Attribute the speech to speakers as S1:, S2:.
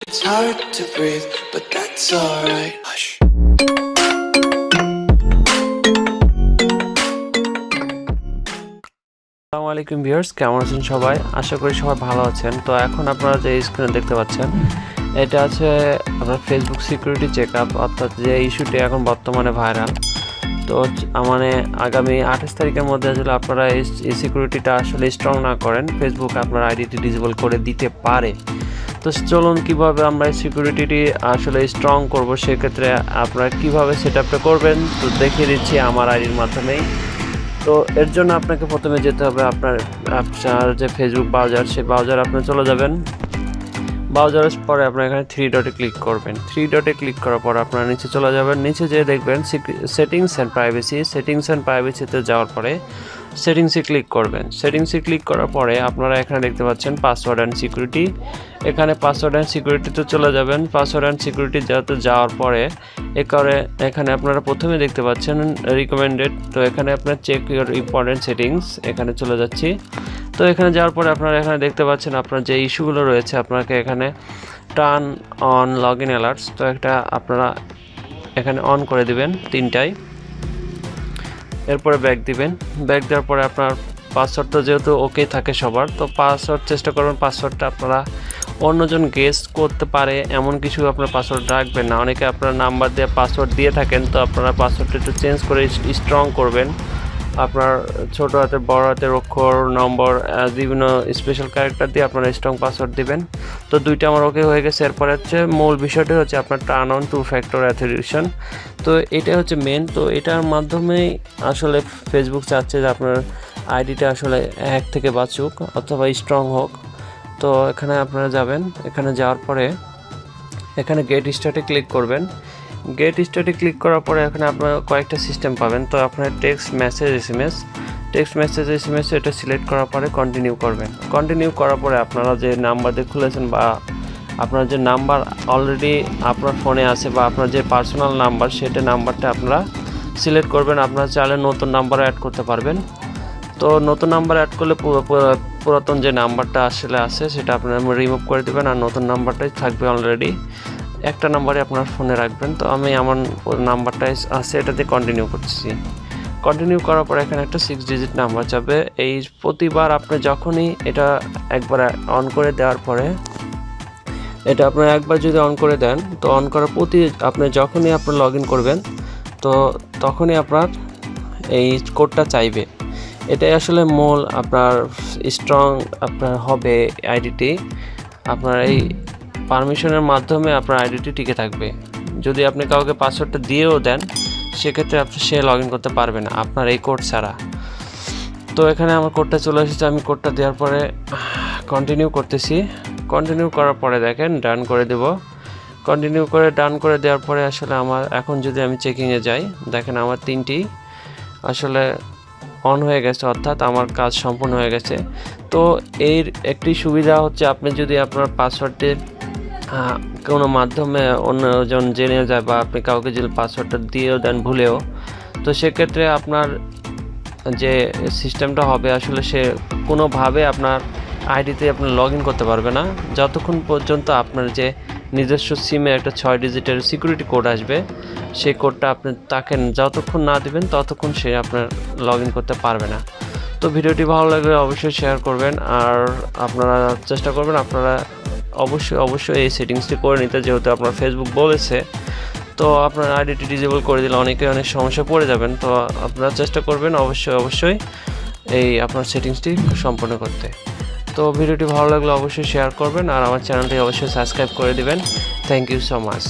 S1: It's hard to breathe, but that's alright. Hush.
S2: আসসালামু আলাইকুম viewers, কেমন আছেন সবাই? আশা করি সবাই ভালো আছেন। তো এখন আপনারা যে স্ক্রিনে দেখতে পাচ্ছেন, এটা আছে আপনার ফেসবুক সিকিউরিটি চেকআপ, অর্থাৎ যে ইস্যুটি এখন বর্তমানে ভাইরাল। তো মানে আগামী 28 তারিখের মধ্যে আসলে আপনারা এই সিকিউরিটিটা আসলে স্ট্রং না করেন, ফেসবুক আপনার আইডিটি ডিসেবল করে দিতে পারে। তো চলুন কীভাবে আমরা এই সিকিউরিটিটি আসলে স্ট্রং করব, সেক্ষেত্রে আপনারা কীভাবে সেট আপটা করবেন তো দেখিয়ে দিচ্ছি আমার আইডির মাধ্যমেই। তো এর জন্য আপনাকে প্রথমে যেতে হবে আপনার যে ফেসবুক ব্রাউজার, সেই ব্রাউজার আপনি চলে যাবেন। ব্রাউজারের পরে আপনার এখানে 3 ডটে ক্লিক করবেন। 3 ডটে ক্লিক করার পর আপনারা নিচে চলে যাবেন। নিচে যেয়ে দেখবেন settings and privacy. Settings and প্রাইভেসিতে যাওয়ার পরে সেটিংসে ক্লিক করবেন। সেটিংসে ক্লিক করার পরে আপনারা এখানে দেখতে পাচ্ছেন পাসওয়ার্ড অ্যান্ড সিকিউরিটি। এখানে পাসওয়ার্ড অ্যান্ড সিকিউরিটিতে চলে যাবেন। পাসওয়ার্ড অ্যান্ড সিকিউরিটি যাওয়ার পরে এখানে আপনারা প্রথমে দেখতে পাচ্ছেন রিকমেন্ডেড। তো এখানে আপনার চেক ইউর ইম্পর্টেন্ট সেটিংস, এখানে চলে যাচ্ছি। তো এখানে যাওয়ার পরে আপনারা এখানে দেখতে পাচ্ছেন আপনার যে ইস্যুগুলো রয়েছে, আপনাকে এখানে turn on log in alerts, তো একটা আপনারা এখানে অন করে দিবেন 3টাই। এরপরে ব্যাক দিবেন। ব্যাক দেওয়ার পরে আপনার পাসওয়ার্ডটা যেহেতু ওকে থাকে সবার, তো পাসওয়ার্ড চেষ্টা করবেন পাসওয়ার্ডটা আপনারা অন্যজন গেস করতে পারে এমন কিছু আপনার পাসওয়ার্ড রাখবেন না। অনেকে আপনার নাম্বার দিয়ে পাসওয়ার্ড দিয়ে থাকেন, তো আপনারা পাসওয়ার্ডটা একটু চেঞ্জ করে স্ট্রং করবেন। আপনার ছোটো হাতের বড় হাতের অক্ষর নম্বর বিভিন্ন স্পেশাল ক্যারেক্টার দিয়ে আপনারা স্ট্রং পাসওয়ার্ড দিবেন। তো 2টা আমার ওকে হয়ে গেছে। এরপরে হচ্ছে মূল বিষয়টি হচ্ছে আপনার টার্ন অন 2 ফ্যাক্টর অথেন্টিকেশন। তো এটা হচ্ছে মেন। তো এটার মাধ্যমেই আসলে ফেসবুক চাচ্ছে যে আপনার আইডিটা আসলে হ্যাক থেকে বাঁচুক অথবা স্ট্রং হোক। তো এখানে আপনারা যাবেন। এখানে যাওয়ার পরে এখানে গেট স্টার্টে ক্লিক করবেন। গেট স্টার্টে ক্লিক করার পরে এখানে আপনারা কয়েকটা সিস্টেম পাবেন। তো আপনার টেক্সট মেসেজ এসএমএস এটা সিলেক্ট করার পরে কন্টিনিউ করবেন। কন্টিনিউ করার পরে আপনারা যে নাম্বার দিয়ে খুলেছেন বা আপনার যে নাম্বার অলরেডি আপনার ফোনে আছে বা আপনার যে পার্সোনাল নাম্বার, সেটা নাম্বারটা আপনারা সিলেক্ট করবেন। আপনারা চাইলে নতুন নাম্বারও অ্যাড করতে পারবেন। তো নতুন নাম্বার অ্যাড করলে পুরাতন যে নাম্বারটা আসলে আছে সেটা আপনারা রিমুভ করে দেবেন, আর নতুন নাম্বারটাই থাকবে অলরেডি। একটা নাম্বারে আপনার ফোনে রাখবেন। তো আমি আমার নাম্বারটাই আছে, এটাতে কন্টিনিউ করতেছি। কন্টিনিউ করার পরে এখানে একটা 6 ডিজিট নাম্বার যাবে। এই প্রতিবার আপনি যখনই এটা একবার অন করে দেওয়ার পরে, এটা আপনারা একবার যদি অন করে দেন, তো অন করার আপনি যখনই আপনি লগ ইন করবেন, তো তখনই আপনার এই কোডটা চাইবে। এটাই আসলে মূল আপনার স্ট্রং আপনার হবে আইডিটি। আপনার এই পারমিশনের মাধ্যমে আপনার আইডিটি টিকে থাকবে। যদি আপনি কাউকে পাসওয়ার্ডটা দিয়েও দেন, সেক্ষেত্রে সে লগ ইন করতে পারবে না আপনার এই কোড ছাড়া। তো এখানে আমার কোডটা চলে এসেছে। আমি কোডটা দেওয়ার পরে কন্টিনিউ করতেছি। কন্টিনিউ করার পরে দেখেন ডান করে দেব। ডান করে দেওয়ার পরে আসলে আমার এখন যদি আমি চেকিংয়ে যাই, দেখেন আমার 3টি আসলে অন হয়ে গেছে, অর্থাৎ আমার কাজ সম্পূর্ণ হয়ে গেছে। তো এর একটি সুবিধা হচ্ছে আপনি যদি আপনার পাসওয়ার্ডের কোনো মাধ্যমে অন্যজন জেনে যায় বা আপনি কাউকে যদি পাসওয়ার্ডটা দিয়েও দেন ভুলেও, তো সেক্ষেত্রে আপনার যে সিস্টেমটা হবে আসলে সে কোনোভাবে আপনার আইডিতে আপনার লগ ইন করতে পারবে না, যতক্ষণ পর্যন্ত আপনার যে নিজস্ব সিমে একটা 6 ডিজিটের সিকিউরিটি কোড আসবে, সেই কোডটা আপনি তাকে যতক্ষণ না দিবেন ততক্ষণ সে আপনার লগ ইন করতে পারবে না। তো ভিডিওটি ভালো লাগলে অবশ্যই শেয়ার করবেন, আর আপনারা চেষ্টা করবেন আপনারা অবশ্যই এই সেটিংসটি করে নিতে, যেহেতু আপনার ফেসবুক বলেছে। তো আপনার আইডিটি ডিসেবল করে দিলে অনেক সমস্যা পড়ে যাবেন। তো আপনারা চেষ্টা করবেন অবশ্যই এই আপনার সেটিংসটি সম্পূর্ণ করতে। তো ভিডিওটি ভালো লাগলে অবশ্যই শেয়ার করবেন, আর আমার চ্যানেলটি অবশ্যই সাবস্ক্রাইব করে দিবেন। Thank you so much.